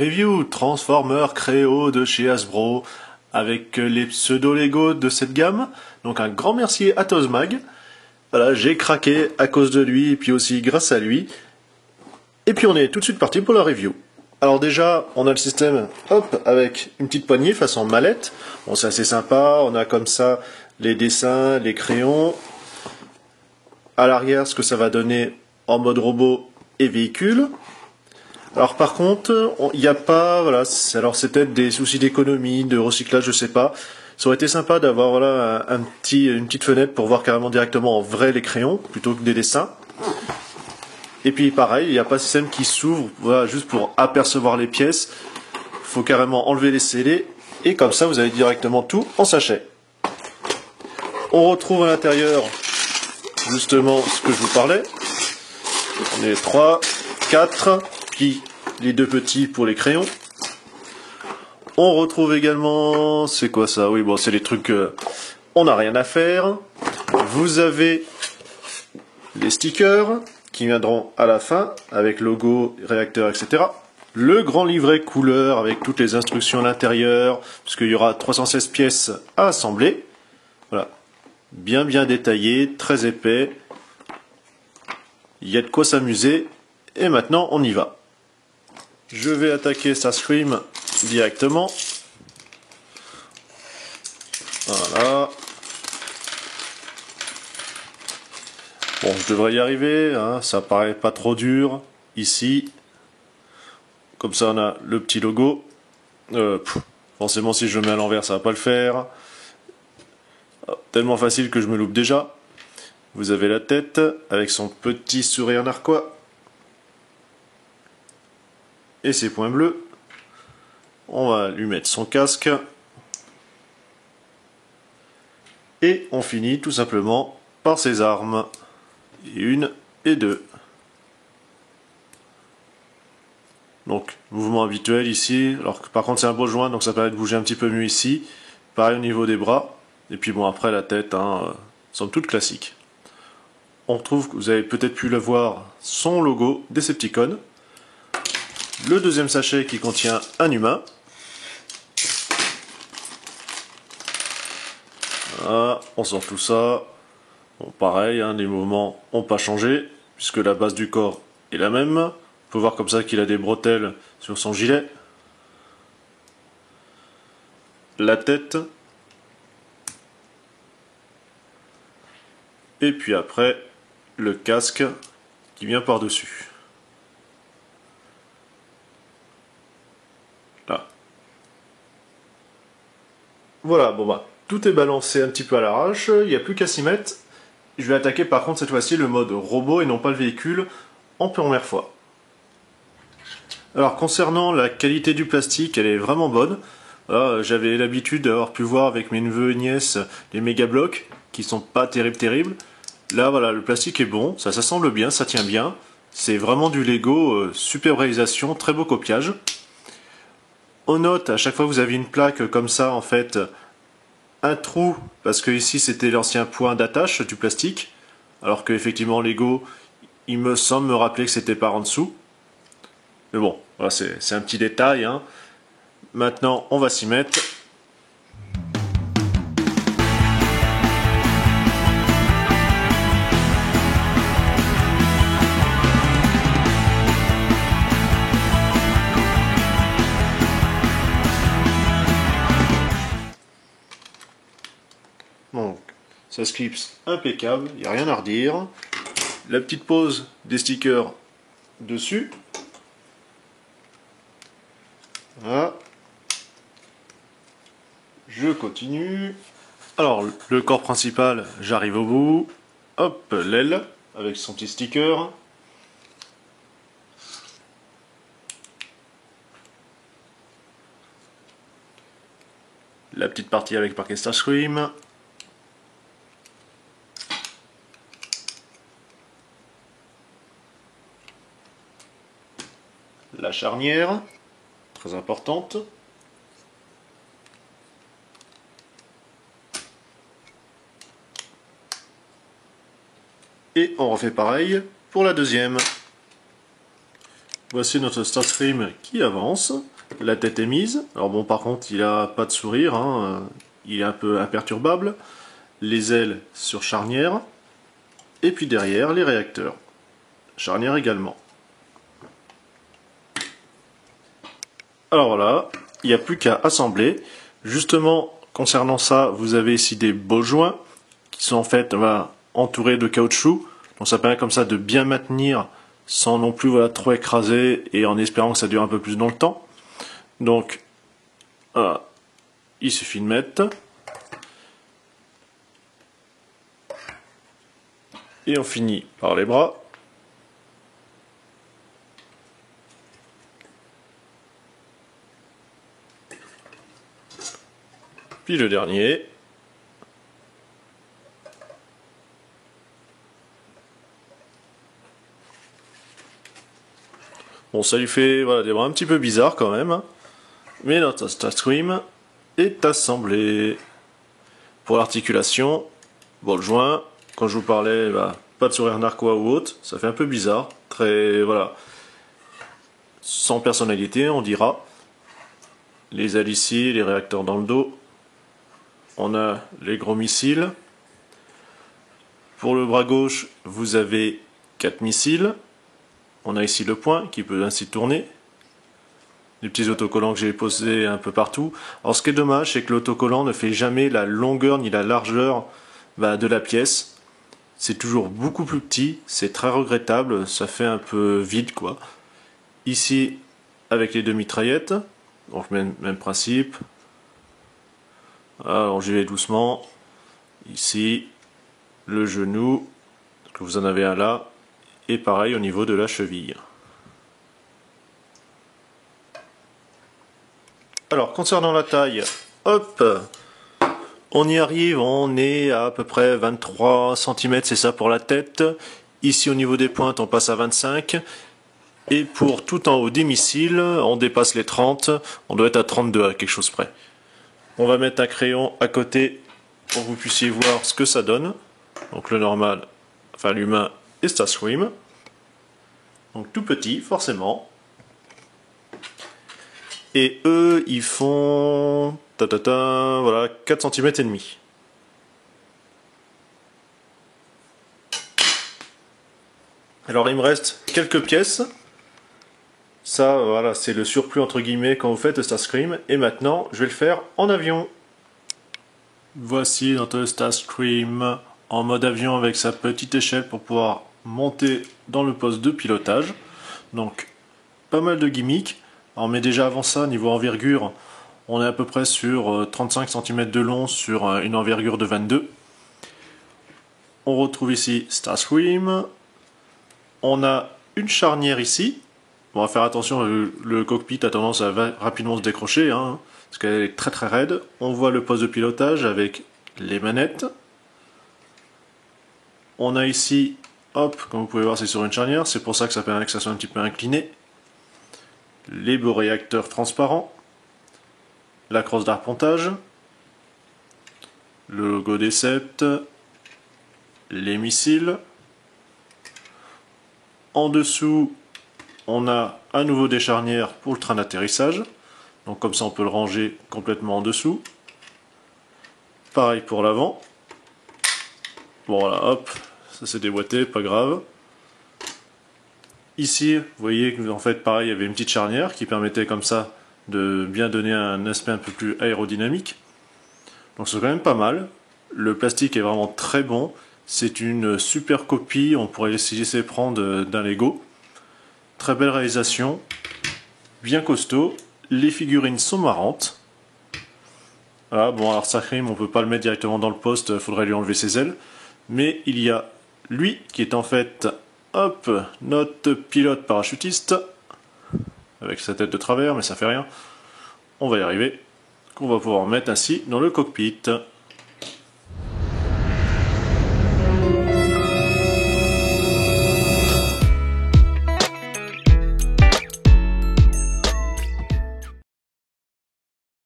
Review Transformer Créo de chez Hasbro avec les pseudo-Lego de cette gamme. Donc un grand merci à Tozmag. Voilà, j'ai craqué à cause de lui et puis aussi grâce à lui. Et puis on est tout de suite parti pour la review. Alors déjà, on a le système hop avec une petite poignée façon mallette. Bon, c'est assez sympa, on a comme ça les dessins, les crayons. À l'arrière, ce que ça va donner en mode robot et véhicule. Alors par contre, il n'y a pas, voilà, alors c'est peut-être des soucis d'économie, de recyclage, je sais pas. Ça aurait été sympa d'avoir voilà une petite fenêtre pour voir carrément directement en vrai les crayons plutôt que des dessins. Et puis pareil, il n'y a pas de système qui s'ouvre, voilà, juste pour apercevoir les pièces. Il faut carrément enlever les scellés et comme ça vous avez directement tout en sachet. On retrouve à l'intérieur justement ce que je vous parlais. On est 3, 4. Les deux petits pour les crayons. On retrouve également, c'est quoi ça? Oui, bon, c'est les trucs, on n'a rien à faire. Vous avez les stickers qui viendront à la fin avec logo, réacteur, etc. Le grand livret couleur avec toutes les instructions à l'intérieur, puisqu'il y aura 316 pièces à assembler. Voilà, bien détaillé, très épais. Il y a de quoi s'amuser. Et maintenant, on y va. Je vais attaquer Starscream directement. Voilà. Bon, je devrais y arriver, hein, ça paraît pas trop dur. Ici. Comme ça, on a le petit logo. Forcément, si je le mets à l'envers, ça va pas le faire. Tellement facile que je me loupe déjà. Vous avez la tête avec son petit sourire narquois. Et ses points bleus. On va lui mettre son casque. Et on finit tout simplement par ses armes. Et une et deux. Donc, mouvement habituel ici. Alors que par contre c'est un beau joint, donc ça permet de bouger un petit peu mieux ici. Pareil au niveau des bras. Et puis bon, après la tête, hein, somme toute classique. On retrouve, vous avez peut-être pu le voir, son logo Decepticon. Le deuxième sachet qui contient un humain. Voilà, on sort tout ça. Bon, pareil, hein, les mouvements n'ont pas changé, puisque la base du corps est la même. On peut voir comme ça qu'il a des bretelles sur son gilet. La tête. Et puis après, le casque qui vient par-dessus. Là. Voilà, bon bah, tout est balancé un petit peu à l'arrache, il n'y a plus qu'à s'y mettre. Je vais attaquer par contre cette fois-ci le mode robot et non pas le véhicule en première fois. Alors concernant la qualité du plastique, elle est vraiment bonne. J'avais l'habitude d'avoir pu voir avec mes neveux et nièces les méga blocs qui sont pas terribles. Là voilà, le plastique est bon, ça s'assemble bien, ça tient bien. C'est vraiment du Lego, superbe réalisation, très beau copiage. On note, à chaque fois que vous avez une plaque comme ça, en fait, un trou, parce que ici c'était l'ancien point d'attache du plastique, alors que effectivement Lego, il me semble me rappeler que c'était par en dessous. Mais bon, voilà, c'est un petit détail, hein. Maintenant, on va s'y mettre. Donc, ça se clipse impeccable, il n'y a rien à redire. La petite pose des stickers dessus. Voilà. Je continue. Alors, le corps principal, j'arrive au bout. Hop, l'aile, avec son petit sticker. La petite partie avec Parquet Starscream. La charnière, très importante. Et on refait pareil pour la deuxième. Voici notre Starscream qui avance. La tête est mise. Alors bon, par contre, il a pas de sourire, hein. Il est un peu imperturbable. Les ailes sur charnière. Et puis derrière, les réacteurs. Charnière également. Alors voilà, il n'y a plus qu'à assembler. Justement, concernant ça, vous avez ici des beaux joints qui sont en fait entourés de caoutchouc. Donc ça permet comme ça de bien maintenir sans non plus trop écraser et en espérant que ça dure un peu plus dans le temps. Donc, voilà, il suffit de mettre. Et on finit par les bras. Puis le dernier. Bon, ça lui fait des bras un petit peu bizarres quand même. Hein. Mais notre Starscream est assemblé. Pour l'articulation, bon, le joint, quand je vous parlais, pas de sourire narquois ou autre, ça fait un peu bizarre. Très, sans personnalité, on dira. Les ailes ici, les réacteurs dans le dos. On a les gros missiles. Pour le bras gauche, vous avez 4 missiles. On a ici le point qui peut ainsi tourner. Les petits autocollants que j'ai posés un peu partout. Alors ce qui est dommage, c'est que l'autocollant ne fait jamais la longueur ni la largeur de la pièce. C'est toujours beaucoup plus petit, c'est très regrettable, ça fait un peu vide quoi. Ici, avec les deux mitraillettes, donc même principe. Alors j'y vais doucement. Ici, le genou, que vous en avez un là, et pareil au niveau de la cheville. Alors concernant la taille, hop, on y arrive, on est à peu près 23 cm, c'est ça pour la tête. Ici au niveau des pointes, on passe à 25. Et pour tout en haut des missiles, on dépasse les 30, on doit être à 32 à quelque chose près. On va mettre un crayon à côté pour que vous puissiez voir ce que ça donne. Donc le normal, enfin l'humain et Starscream. Donc tout petit, forcément. Et eux, ils font 4 cm et demi. Alors il me reste quelques pièces. Ça, c'est le surplus entre guillemets quand vous faites Starscream. Et maintenant, je vais le faire en avion. Voici notre Starscream en mode avion avec sa petite échelle pour pouvoir monter dans le poste de pilotage. Donc, pas mal de gimmicks. Alors, mais déjà avant ça, niveau envergure, on est à peu près sur 35 cm de long sur une envergure de 22. On retrouve ici Starscream. On a une charnière ici. On va faire attention, le cockpit a tendance à rapidement se décrocher, hein, parce qu'elle est très raide. On voit le poste de pilotage avec les manettes. On a ici, hop, comme vous pouvez voir, c'est sur une charnière, c'est pour ça que ça permet que ça soit un petit peu incliné. Les beaux réacteurs transparents. La crosse d'arpentage. Le logo des sept. Les missiles. En dessous, on a à nouveau des charnières pour le train d'atterrissage. Donc comme ça on peut le ranger complètement en dessous. Pareil pour l'avant. Bon voilà, hop, ça s'est déboîté, pas grave. Ici, vous voyez que en fait pareil, il y avait une petite charnière qui permettait comme ça de bien donner un aspect un peu plus aérodynamique. Donc c'est quand même pas mal. Le plastique est vraiment très bon. C'est une super copie, on pourrait s'y laisser prendre d'un Lego. Très belle réalisation, bien costaud. Les figurines sont marrantes. Voilà, bon alors Starscream, on peut pas le mettre directement dans le poste, il faudrait lui enlever ses ailes. Mais il y a lui qui est en fait, hop, notre pilote parachutiste. Avec sa tête de travers, mais ça fait rien. On va y arriver. Qu'on va pouvoir mettre ainsi dans le cockpit.